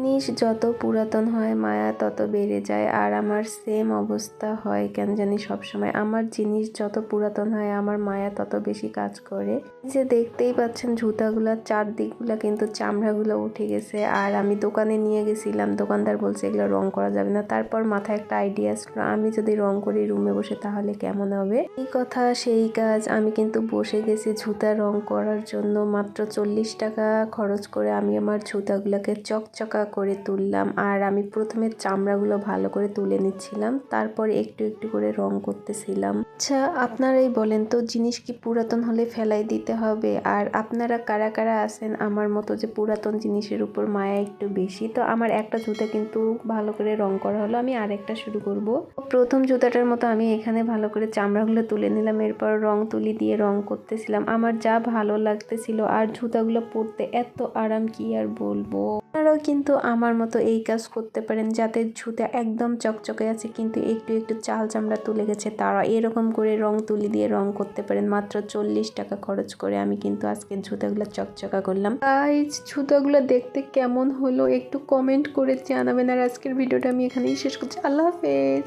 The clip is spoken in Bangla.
জিনিস যত পুরাতন হয় মায়া তত বেড়ে যায়। আর আমার সেম অবস্থা হয় কেন জানি সবসময়। আমার জিনিস যত পুরাতন হয় আমার মায়া তত বেশি কাজ করে। যে দেখতেই পাচ্ছেন জুতাগুলার চারদিকগুলা কিন্তু চামড়াগুলো উঠে গেছে। আর আমি দোকানে নিয়ে গেছিলাম, দোকানদার বলছে এগুলো রং করা যাবে না। তারপর মাথায় একটা আইডিয়া আসলো, আমি যদি রং করি রুমে বসে তাহলে কেমন হবে। এই কথা সেই কাজ, আমি কিন্তু বসে গেছি জুতা রং করার জন্য। মাত্র 40 টাকা খরচ করে আমি আমার জুতাগুলোকে চকচকা করে তুললাম। আর আমি প্রথমে চামড়াগুলো ভালো করে তুলে নিচ্ছিলাম, তারপর একটু একটু করে রং করতেছিলাম। আচ্ছা আপনারাই বলেন তো, জিনিস কি পুরাতন হলে ফেলাই দিতে হবে? আর আপনারা কারা কারা আছেন আমার মতো যে পুরাতন জিনিসের উপর মায়া একটু বেশি? তো আমার একটা জুতা কিন্তু ভালো করে রং করা হলো, আমি আরেকটা শুরু করব। প্রথম জুতাটার মতো আমি এখানে ভালো করে চামড়াগুলো তুলে নিলাম, এরপর রং তুলি দিয়ে রং করতেছিলাম। আমার যা ভালো লাগতেছিল, আর জুতাগুলো পরতে এত আরাম কি আর বলবো। আপনারাও কিন্তু আমার মতো এই কাজ করতে পারেন, যাদের জুতা একদম চকচকে আছে কিন্তু একটু একটু চাল চামড়া তুলে গেছে, তারা এরকম করে রং তুলি দিয়ে রং করতে পারেন মাত্র 40 টাকা খরচ করে। আমি কিন্তু আজকে জুতাগুলো চকচকা করলাম। গাইস জুতাগুলো দেখতে কেমন হলো একটু কমেন্ট করে জানাবেন। আর আজকের ভিডিওটা আমি এখানেই শেষ করছি। আল্লাহ হাফেজ।